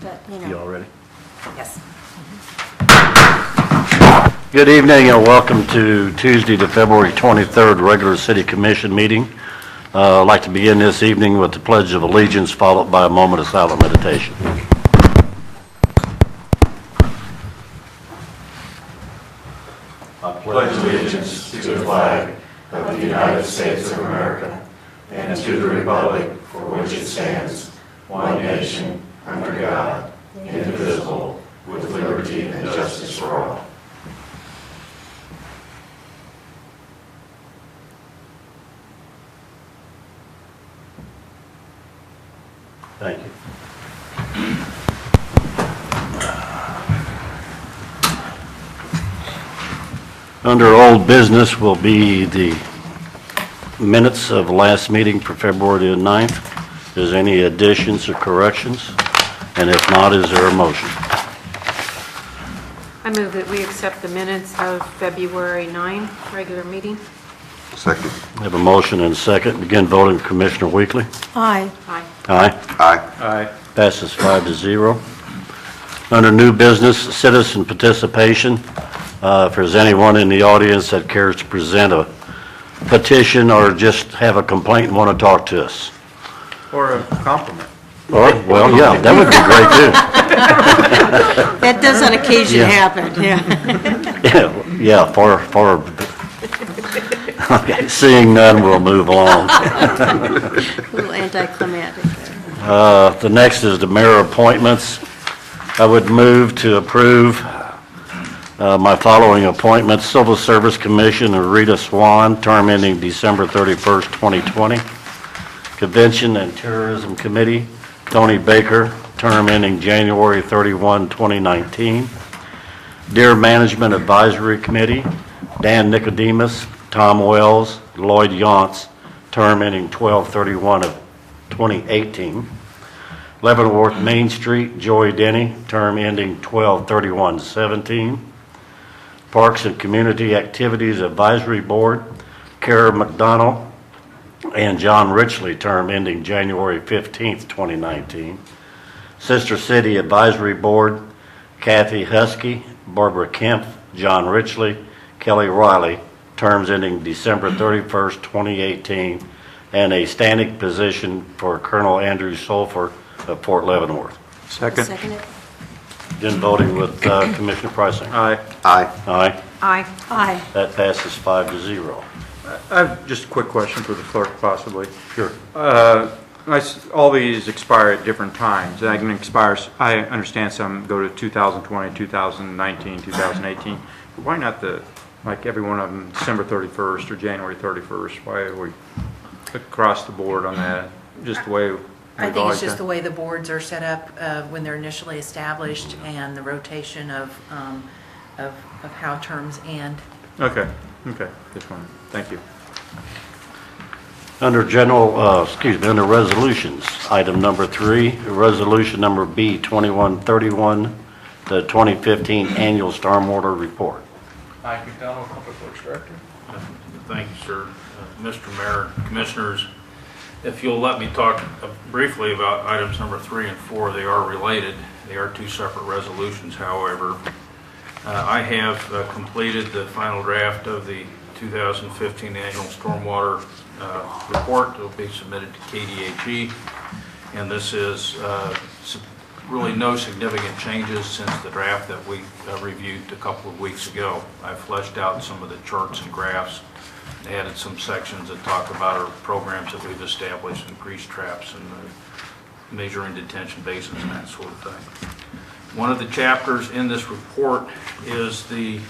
but, you know. You all ready? Yes. Good evening and welcome to Tuesday, the February 23rd regular City Commission meeting. I'd like to begin this evening with the Pledge of Allegiance, followed by a moment of silent meditation. I pledge allegiance to the flag of the United States of America and to the republic for which it stands, one nation, under God, indivisible, with liberty and justice for all. Thank you. Under old business will be the minutes of the last meeting for February the 9th. Is there any additions or corrections? And if not, is there a motion? I move that we accept the minutes of February 9 regular meeting. Second. We have a motion and a second. Begin voting. Commissioner Weekly. Aye. Aye. Aye. Aye. Aye. Passes 5-0. Under new business, citizen participation. If there's anyone in the audience that cares to present a petition or just have a complaint and want to talk to us. Or a compliment. Or, well, yeah, that would be great too. That does on occasion Yeah. happen, yeah. Yeah, okay, seeing none, we'll move along. A little anticlimactic there. The next is the mayor appointments. I would move to approve my following appointments: Civil Service Commission, Rita Swan, term ending December 31st, 2020. Convention and Tourism Committee, Tony Baker, term ending January 31, 2019. Deer Management Advisory Committee, Dan Nicodemus, Tom Wells, Lloyd Yantz, term ending 12/31 of 2018. Leavenworth Main Street, Joy Denny, term ending 12/31/17. Parks and Community Activities Advisory Board, Kara McDonald and John Richley, term ending January 15th, 2019. Sister City Advisory Board, Kathy Husky, Barbara Kemp, John Richley, Kelly Riley, terms ending December 31st, 2018, and a standing position for Colonel Andrew Sulphur of Fort Leavenworth. Second. Second it? Then voting with Commissioner Preisinger. Aye. Aye. Aye. Aye. Aye. That passes 5-0. I have just a quick question for the clerk, possibly. Sure. All these expire at different times. I can expire, I understand some go to 2020, 2019, 2018. Why not like every one of them, December 31st or January 31st? Why are we across the board on that? Just the way I we've think always it's just the done? way the boards are set up when they're initially established and the rotation of how terms end. Okay, just one. Thank you. Under under resolutions, item number 3, resolution number B 2131, the 2015 annual stormwater report. Mike McDonald, Public Works Director. Thank you, sir. Mr. Mayor, Commissioners, if you'll let me talk briefly about items number 3 and 4, they are related. They are two separate resolutions, however. I have completed the final draft of the 2015 annual stormwater report. It will be submitted to KDHE, and this is really no significant changes since the draft that we reviewed a couple of weeks ago. I fleshed out some of the charts and graphs, added some sections that talk about our programs that we've established in grease traps and measuring detention basins and that sort of thing. One of the chapters in this report is the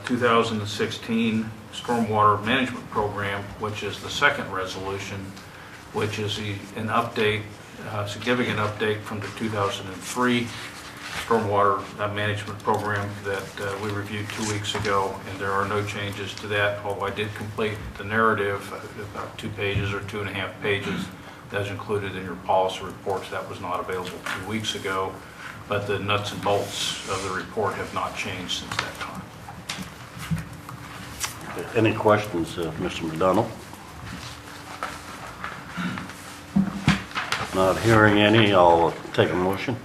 2016 Stormwater Management Program, which is the second resolution, which is an update, significant update from the 2003 Stormwater Management Program that we reviewed 2 weeks ago, and there are no changes to that, although I did complete the narrative, about 2 pages or 2.5 pages, that's included in your policy reports. That was not available 2 weeks ago, but the nuts and bolts of the report have not changed since that time. Any questions, Mr. McDonald? Not hearing any, I'll take a motion.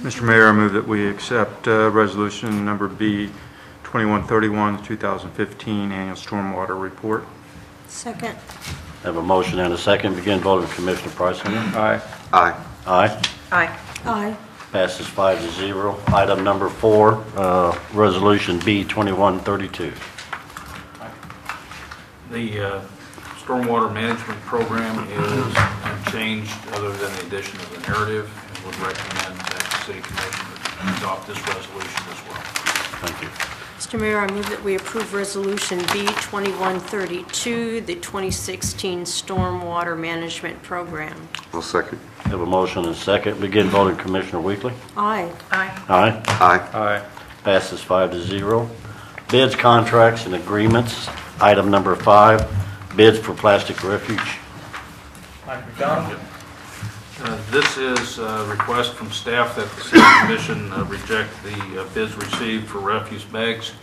Mr. Mayor, I move that we accept resolution number B 2131, 2015 annual stormwater report. Second. I have a motion and a second. Begin voting, Commissioner Preisinger. Aye. Aye. Aye. Aye. Aye. Passes 5-0. Item number 4, Resolution B 2132. The stormwater management program is unchanged other than the addition of the narrative, and would recommend that the City Commission adopt this resolution as well. Thank you. Mr. Mayor, I move that we approve Resolution B 2132, the 2016 Stormwater Management Program. I'll second. I have a motion and a second. Begin voting, Commissioner Weekly. Aye. Aye. Aye. Aye. Aye. Passes 5-0. Bids, contracts, and agreements. Item number 5, bids for plastic refuge. Mike McDonald. This is a request from staff that the City Commission reject the bids received for refuse bags.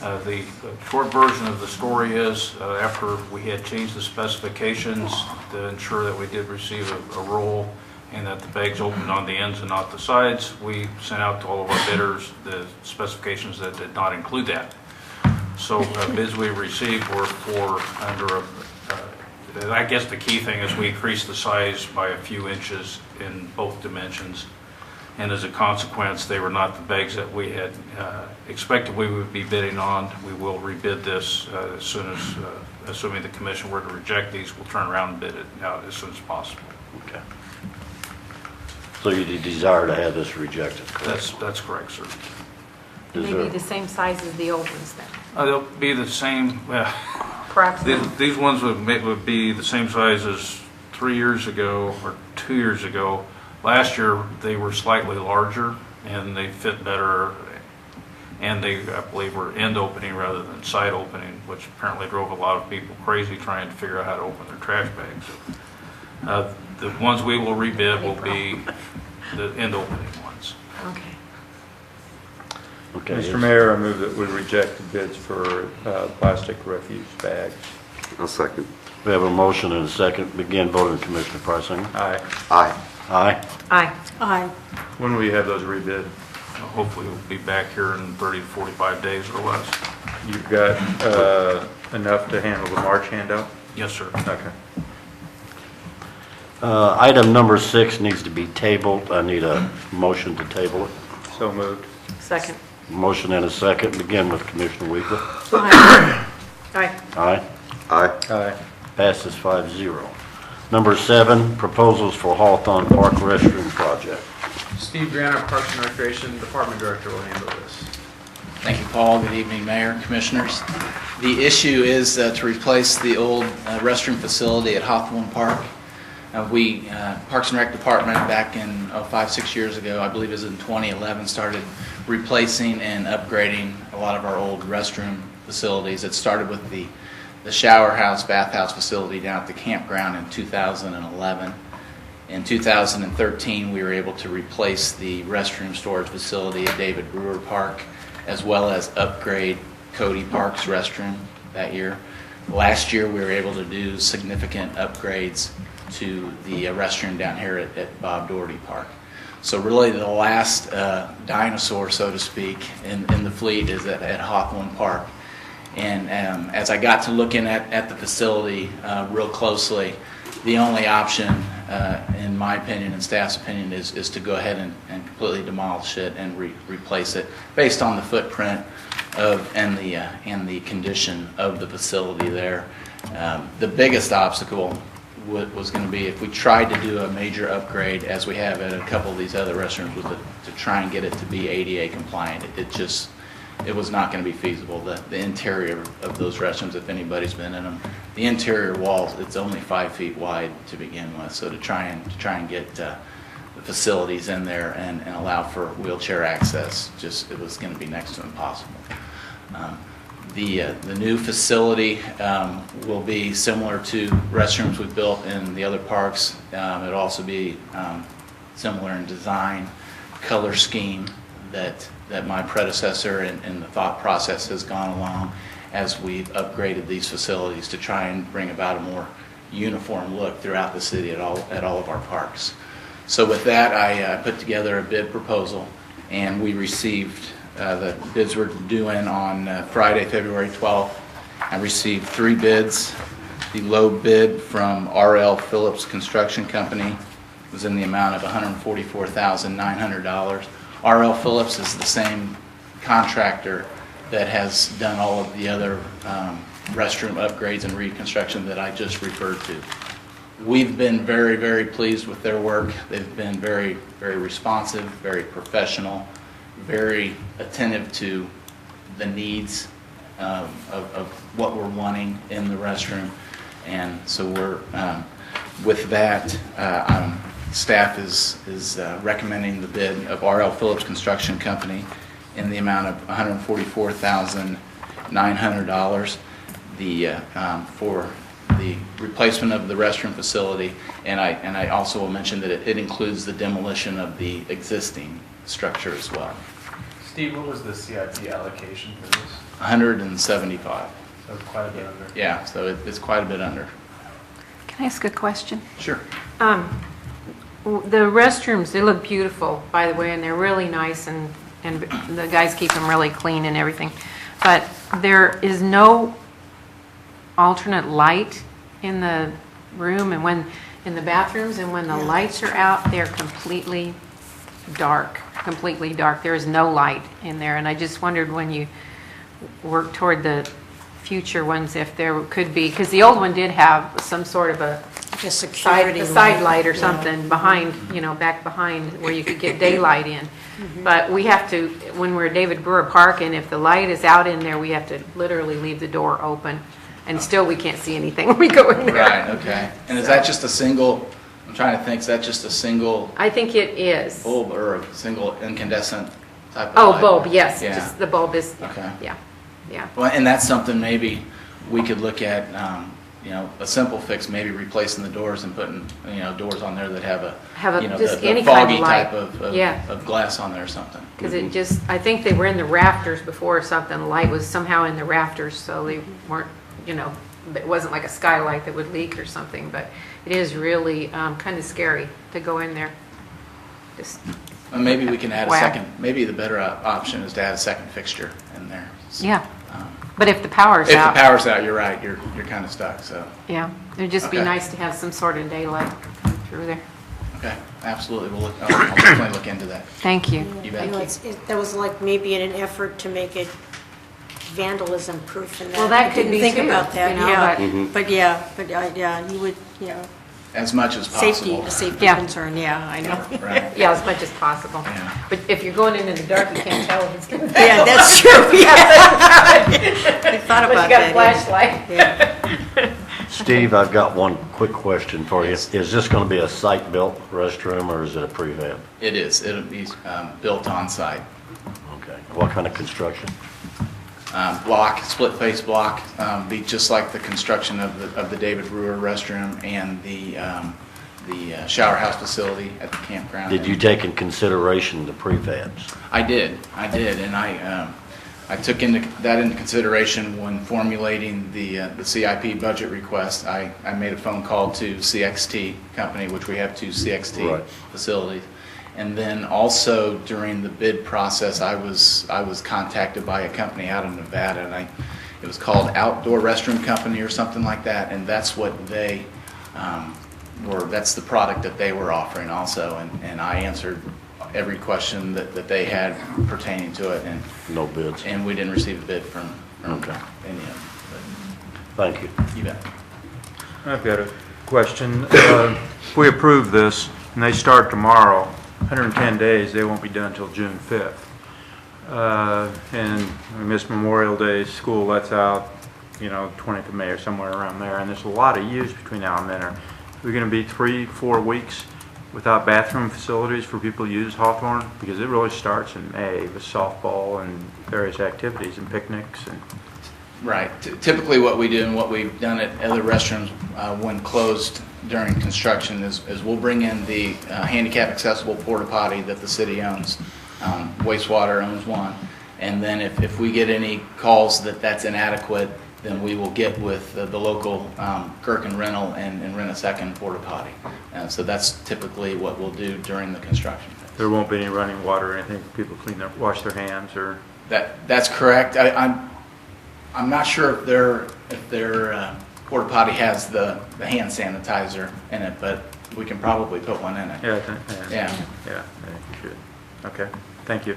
The short version of the story is, after we had changed the specifications to ensure that we did receive a roll and that the bags opened on the ends and not the sides, we sent out to all of our bidders the specifications that did not include that. So bids we received were for under a I guess the key thing is we increased the size by a few inches in both dimensions, and as a consequence, they were not the bags that we had expected we would be bidding on. We will rebid this as soon as, assuming the commission were to reject these, we'll turn around and bid it out as soon as possible. Okay. So you desire to have this rejected, correct? That's correct, sir. They Is may be there- the same size as the old ones then. They'll be the same. Approximately. These ones would be the same size as 3 years ago or 2 years ago. Last year, they were slightly larger and they fit better, and they, I believe, were end opening rather than side opening, which apparently drove a lot of people crazy trying to figure out how to open their trash bags. The ones we will rebid will be the end opening ones. Okay. Okay. Mr. Mayor, I move that we reject the bids for plastic refuse bags. I'll second. We have a motion and a second. Begin voting, Commissioner Preisinger. Aye. Aye. Aye. Aye. Aye. When will you have those rebid? Hopefully, we'll be back here in 30 to 45 days or less. You've got enough to handle the March handout? Yes, sir. Okay. Item number 6 needs to be tabled. I need a motion to table it. So moved. Second. Motion and a second. Begin with Commissioner Weekly. Aye. Aye. Aye. Aye. Aye. Passes 5-0. Number 7, proposals for Hawthorne Park restroom project. Steve Grant, our Parks and Recreation Department Director, will handle this. Thank you, Paul. Good evening, Mayor, Commissioners. The issue is to replace the old restroom facility at Hawthorne Park. We, Parks and Rec Department, back in 5-6 years ago, I believe it was in 2011, started replacing and upgrading a lot of our old restroom facilities. It started with the shower house, bathhouse facility down at the campground in 2011. In 2013, we were able to replace the restroom storage facility at David Brewer Park, as well as upgrade Cody Park's restroom that year. Last year, we were able to do significant upgrades to the restroom down here at Bob Doherty Park. So really the last dinosaur, so to speak, in the fleet is at Hawthorne Park. And as I got to looking at the facility real closely, the only option, in my opinion and staff's opinion, is to go ahead and completely demolish it and replace it based on the footprint of and the condition of the facility there. The biggest obstacle was going to be if we tried to do a major upgrade, as we have at a couple of these other restrooms, was to try and get it to be ADA compliant. It was not going to be feasible. The interior of those restrooms, if anybody's been in them, the interior walls, it's only 5 feet wide to begin with. So to try and get the facilities in there and allow for wheelchair access, it was going to be next to impossible. The new facility will be similar to restrooms we've built in the other parks. It'll also be similar in design, color scheme that my predecessor and the thought process has gone along as we've upgraded these facilities to try and bring about a more uniform look throughout the city at all of our parks. So with that, I put together a bid proposal, and we received, the bids were due in on Friday, February 12th. I received 3 bids. The low bid from R.L. Phillips Construction Company was in the amount of $144,900. R.L. Phillips is the same contractor that has done all of the other restroom upgrades and reconstruction that I just referred to. We've been very, very pleased with their work. They've been very, very responsive, very professional, very attentive to the needs of what we're wanting in the restroom. And so we're, with that, staff is recommending the bid of R.L. Phillips Construction Company in the amount of $144,900 for the replacement of the restroom facility, and I also will mention that it includes the demolition of the existing structure as well. Steve, what was the CIP allocation for this? 175. So quite a bit under. Yeah, so it's quite a bit under. Can I ask a question? Sure. The restrooms, they look beautiful, by the way, and they're really nice, and the guys keep them really clean and everything. But there is no alternate light in the room, and when in the bathrooms, and when the lights are out, they're completely dark, completely dark. There is no light in there, and I just wondered when you work toward the future ones if there could be, because the old one did have some sort of a side light or something behind, back behind where you could get daylight in. But we have to, when we're at David Brewer Park, and if the light is out in there, we have to literally leave the door open. And still, we can't see anything when we go in there. Right, okay. And is that just a single, I'm trying to think, is that just a single I think it is. bulb or a single incandescent type of Oh, light? bulb, yes. Yeah. Just the bulb is, Okay. yeah. Well, and that's something maybe we could look at, a simple fix, maybe replacing the doors and putting, doors on there that have a, Just the any kind of foggy light. type of Yeah. of glass on there or something. Because it just, I think they were in the rafters before or something. The light was somehow in the rafters, so they weren't, it wasn't like a skylight that would leak or something. But it is really kind of scary to go in there. Just, Well, maybe we can add a Wow. second, maybe the better option is to add a second fixture in there. yeah. But if the power's If out. the power's out, you're right, you're kind of stuck, so, Yeah, it'd just be Okay. nice to have some sort of daylight come through there. okay, absolutely, I'll definitely look into that. Thank you. You I bet. know that was like maybe in an effort to make it vandalism proof and that. Well, that I could didn't be think too, about that, you know, yeah. But you would, As much as possible. a safety Yeah. concern, yeah, I know. Right. Yeah, as much as possible. Yeah. But if you're going in the dark, you can't tell if it's going to. Yeah, that's true, yeah. I thought But about you got a that. flashlight. Yeah. Steve, I've got one quick question for you. Yes. Is this going to be a site-built restroom, or is it a prefab? It is, it'll be built on site. Okay. What kind of construction? Block, split face block, be just like the construction of the David Brewer restroom and the shower house facility at the campground. Did you take in consideration the prefabs? I did, and I took that into consideration when formulating the CIP budget request. I made a phone call to CXT company, which we have 2 CXT Right. facilities. And then also during the bid process, I was contacted by a company out of Nevada, and it was called Outdoor Restroom Company or something like that, and that's what they that's the product that they were offering also, and I answered every question that they had pertaining to it, No bids? and we didn't receive a bid from Okay. any of them. Thank you. But you bet. I've got a question. If we approve this and they start tomorrow, 110 days, they won't be done until June 5th. And we miss Memorial Day, school lets out, 20th of May or somewhere around there, and there's a lot of use between now and then. Are we going to be 3-4 weeks without bathroom facilities for people to use Hawthorne? Because it really starts in May with softball and various activities and picnics and Right. Typically what we do and what we've done at other restrooms when closed during construction is we'll bring in the handicap accessible porta potty that the city owns. Wastewater owns one. And then if we get any calls that that's inadequate, then we will get with the local Gherkin rental and rent a second porta potty. So that's typically what we'll do during the construction. There won't be any running water or anything for people to wash their hands or? That's correct. I'm not sure if their porta potty has the hand sanitizer in it, but we can probably put one in it. Yeah, I think, Yeah. Yeah, I think you should. Okay, thank you.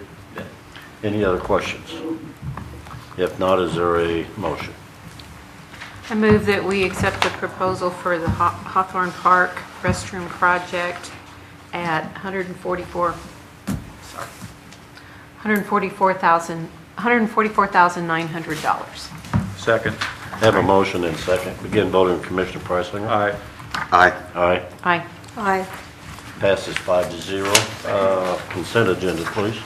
Any other questions? If not, is there a motion? I move that we accept the proposal for the Hawthorne Park restroom project at $144,900. Second. Have a motion and second. Begin voting, Commissioner Preisinger. Aye. Aye. Aye. Aye. Aye. Passes 5-0. Consent agenda, please.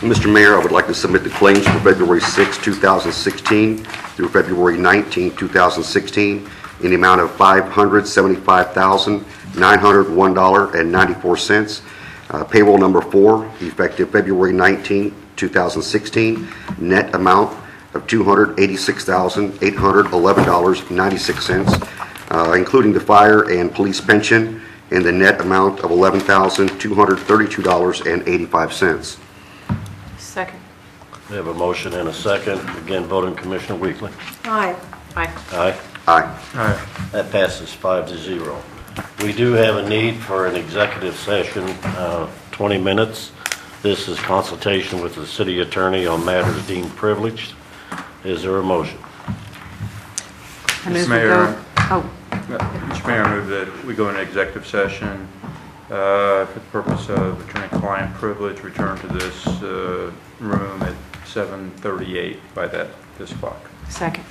Mr. Mayor, I would like to submit the claims for February 6, 2016 through February 19, 2016 in the amount of $575,901.94. Payroll number 4, effective February 19, 2016, net amount of $286,811.96, including the fire and police pension, and the net amount of $11,232.85. Second. We have a motion and a second. Begin voting, Commissioner Weekly. Aye. Aye. Aye. Aye. Aye. That passes 5-0. We do have a need for an executive session, 20 minutes. This is consultation with the city attorney on matters deemed privileged. Is there a motion? I move we Mayor. go. Oh, Mr. Mayor, I move that we go into executive session for the purpose of attorney-client privilege, return to this room at 7:38 by this clock. second.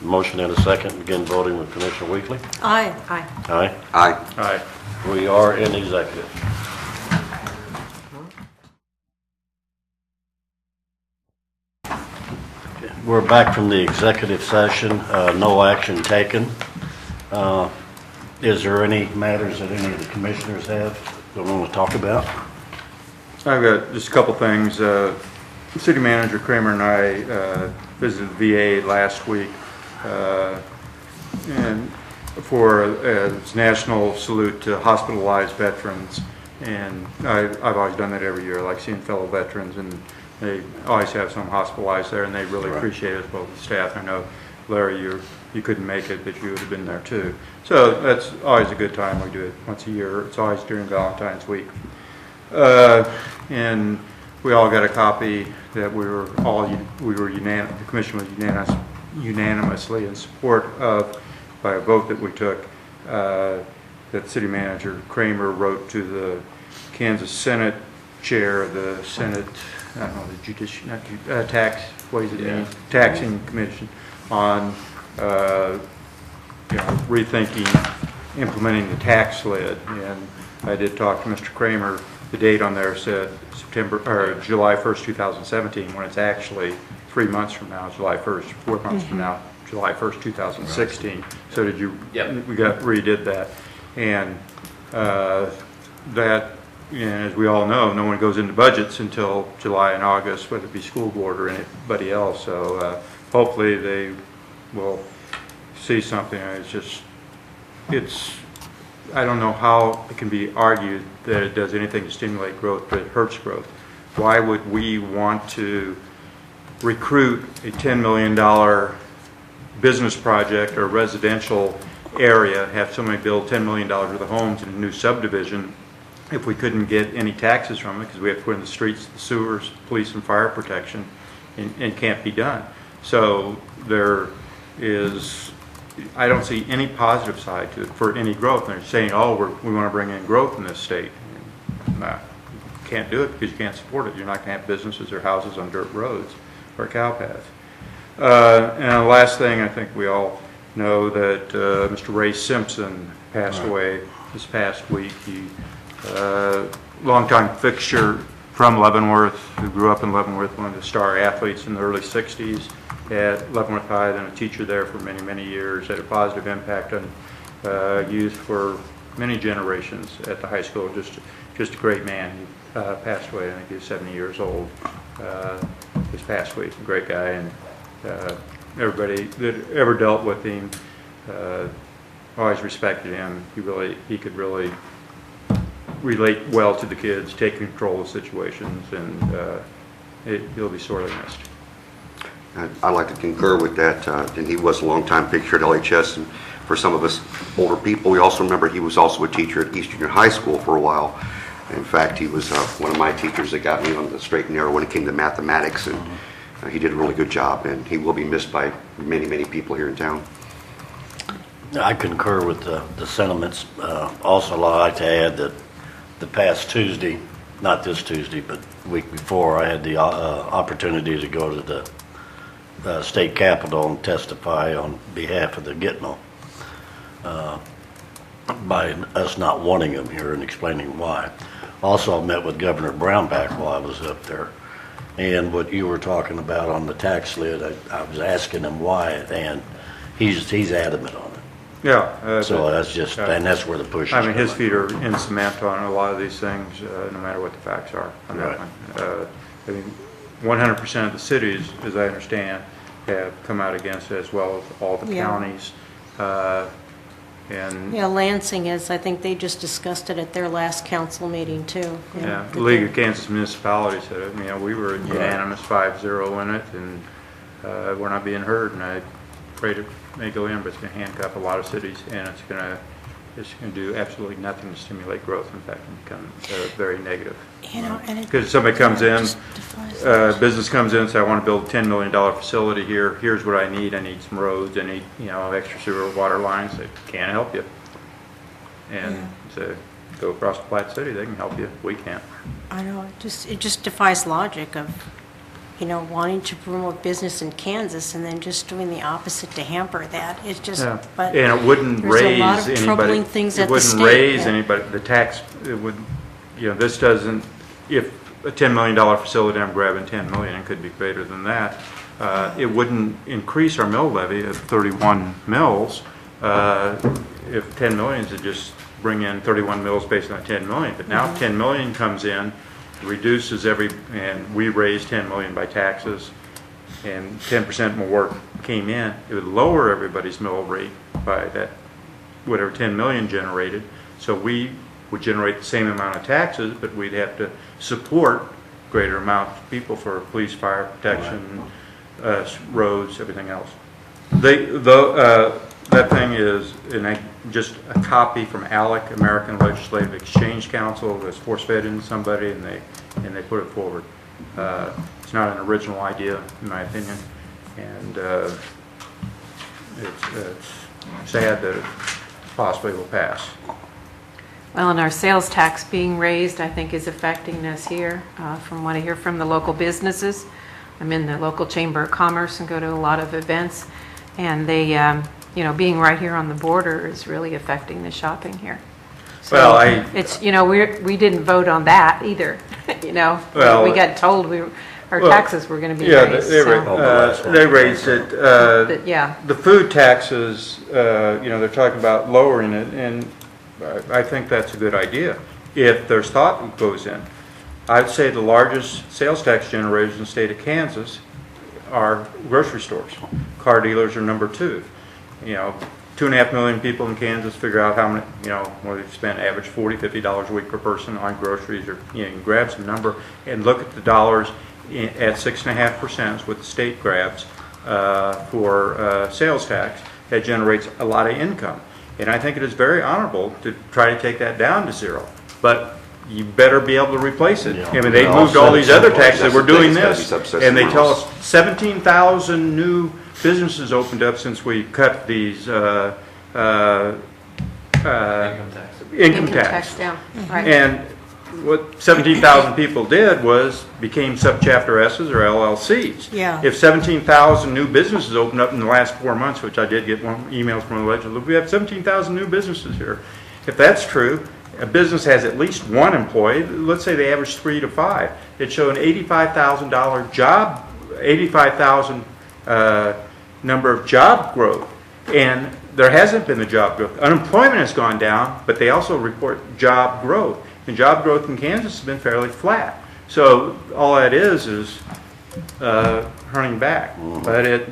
Motion and a second. Begin voting with Commissioner Weekly. Aye. Aye. Aye. Aye. Aye. We are in executive. We're back from the executive session. No action taken. Is there any matters that any of the commissioners have that we want to talk about? I've got just a couple things. City Manager Kramer and I visited the VA last week and for its national salute to hospitalized veterans. And I've always done that every year. I like seeing fellow veterans, and they always have some hospitalized there, and they really appreciate it, both the staff. I know, Larry, you couldn't make it, but you would have been there too. So that's always a good time. We do it once a year. It's always during Valentine's week. And we all got a copy that the commission was unanimously in support of, by a vote that we took, that City Manager Kramer wrote to the Kansas Senate Chair of the Senate, I don't know, the Taxing Commission on rethinking, implementing the tax lid. And I did talk to Mr. Kramer. The date on there said July 1st, 2017, when it's actually 3 months from now, July 1st, 4 months from now, July 1st, 2016. So did you? Yep. We redid that, and that, as we all know, no one goes into budgets until July and August, whether it be school board or anybody else. So hopefully they will see something. I don't know how it can be argued that it does anything to stimulate growth, but it hurts growth. Why would we want to recruit a $10 million business project or residential area, have somebody build $10 million worth of homes in a new subdivision if we couldn't get any taxes from it, because we have to put in the streets, the sewers, police and fire protection, and can't be done. So there is, I don't see any positive side to it for any growth. And they're saying, oh, we want to bring in growth in this state. Nah, you can't do it because you can't support it. You're not going to have businesses or houses on dirt roads or cow paths. And the last thing, I think we all know that Mr. Ray Simpson passed away this past week. He, longtime fixture from Leavenworth, who grew up in Leavenworth, one of the star athletes in the early 60s at Leavenworth High, then a teacher there for many, many years, had a positive impact on youth for many generations at the high school. Just a great man. He passed away, I think he was 70 years old this past week. A great guy, and everybody that ever dealt with him always respected him. He could really relate well to the kids, take control of situations, and he'll be sorely missed. I'd like to concur with that. And he was a longtime fixture at LHS, and for some of us older people, we also remember he was also a teacher at East Junior High School for a while. In fact, he was one of my teachers that got me on the straight and narrow when it came to mathematics, and he did a really good job, and he will be missed by many, many people here in town. I concur with the sentiments. Also, I'd like to add that the past Tuesday, not this Tuesday, but the week before, I had the opportunity to go to the state capitol and testify on behalf of the Gitmo by us not wanting them here and explaining why. Also, I met with Governor Brownback while I was up there, and what you were talking about on the tax lid, I was asking him why, and he's adamant on it. Yeah. So that's just, and that's where the push is. I mean, his coming. feet are in cement on a lot of these things, no matter what the facts are on that Right. one. I mean, 100% of the cities, as I understand, have come out against it, as well as all the Yeah. counties. And Yeah, Lansing is, I think they just discussed it at their last council meeting, too. yeah, that the League of they- Kansas Municipalities said it. You know, we were unanimous 5-0 in it, and we're not being heard. And I'm afraid it may go in, but it's going to handcuff a lot of cities, and it's going to do absolutely nothing to stimulate growth. In fact, it become very negative. You know, and it Because somebody comes in, just defies business comes in and says, I want to build a $10 million facility here. Here's what I need. I need some roads. I need, extra sewer, water lines. They can't help you. And so go across the Platte City. They can help you. We can't. I know, it just defies logic of, wanting to promote business in Kansas and then just doing the opposite to hamper that. It's just, Yeah. but And it wouldn't there's a raise lot of anybody. troubling things at the It state. wouldn't raise yeah. anybody. The tax, it would, this doesn't, if a $10 million facility, I'm grabbing 10 million, it could be greater than that. It wouldn't increase our mill levy of 31 mills. If 10 million is to just bring in 31 mills based on 10 million. But now 10 million comes in, reduces and we raise 10 million by taxes, and 10% more came in, it would lower everybody's mill rate by that, whatever 10 million generated. So we would generate the same amount of taxes, but we'd have to support greater amounts of people for police, fire protection, roads, everything else. That thing is just a copy from ALEC, American Legislative Exchange Council, that's force-fed into somebody, and they put it forward. It's not an original idea, in my opinion, and it's sad that it possibly will pass. Well, and our sales tax being raised, I think, is affecting us here, from what I hear from the local businesses. I'm in the local Chamber of Commerce and go to a lot of events, and they, being right here on the border is really affecting the shopping here. So Well, it's, we didn't vote on that either, Well, we got told our taxes were going to be Yeah, raised. they raised it. But, yeah. The food taxes, they're talking about lowering it, and I think that's a good idea if there's thought goes in. I'd say the largest sales tax generators in the state of Kansas are grocery stores. Car dealers are number 2. 2.5 million people in Kansas figure out how many, what they spend average $40, $50 a week per person on groceries, or you can grab some number and look at the dollars at 6.5% is what the state grabs for sales tax. That generates a lot of income. And I think it is very honorable to try to take that down to 0. But you better be able to replace it. Yeah. I mean, they All moved all these other taxes. That's We're the thing, doing it's gotta be this. subsidized And they tell somewhere us 17,000 new businesses opened up since we cut these income tax. down, right. And what 17,000 people did was became subchapter S's or LLCs. Yeah. If 17,000 new businesses opened up in the last 4 months, which I did get emails from the legislature, we have 17,000 new businesses here. If that's true, a business has at least one employee. Let's say they average 3 to 5. It showed an $85,000 job, 85,000 number of job growth, and there hasn't been the job growth. Unemployment has gone down, but they also report job growth. And job growth in Kansas has been fairly flat. So all that is hurning back. But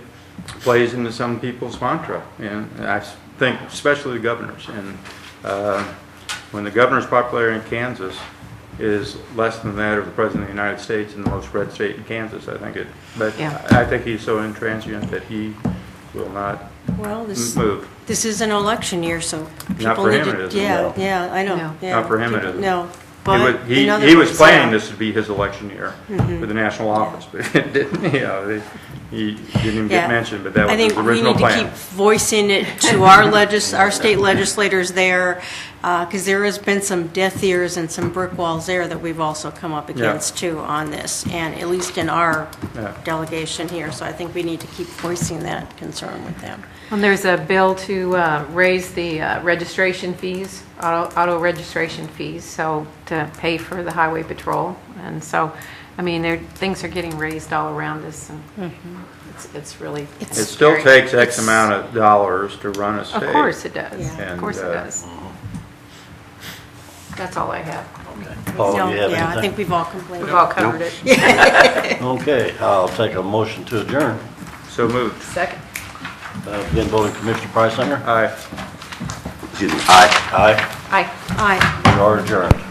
plays into some people's mantra, and I think especially the governor's. And when the governor's popularity in Kansas is less than that of the President of the United States and the most red state in Kansas, I think he's so intransient that he will not Well, move. this is an election year, so people Not for need him to... it isn't. Yeah, yeah, I know. No. Yeah. Not for him it isn't. No. He But was, in other he was words, planning yeah. this to be his election year for the national office, but it didn't, he didn't even get Yeah. mentioned, but that was I his think we original need to plan. keep voicing it to our state legislators there, because there has been some deaf ears and some brick walls there that we've also come up against too on this, and at least in our Yeah. delegation here. So I think we need to keep voicing that concern with them. And there's a bill to raise the registration fees, auto registration fees, so to pay for the highway patrol. And so, I mean, things are getting raised all around us, and it's really... It still takes X amount of dollars to run a state. Of course it does. Yeah. Of course it does. That's all I have. Paul, No, you have yeah, I anything? think we've all complained. We've all covered it. Okay, I'll take a motion to adjourn. So moved. Second. Again, voting Commissioner Preisinger? Aye. Excuse me, aye. Aye. Aye. Aye. We are adjourned.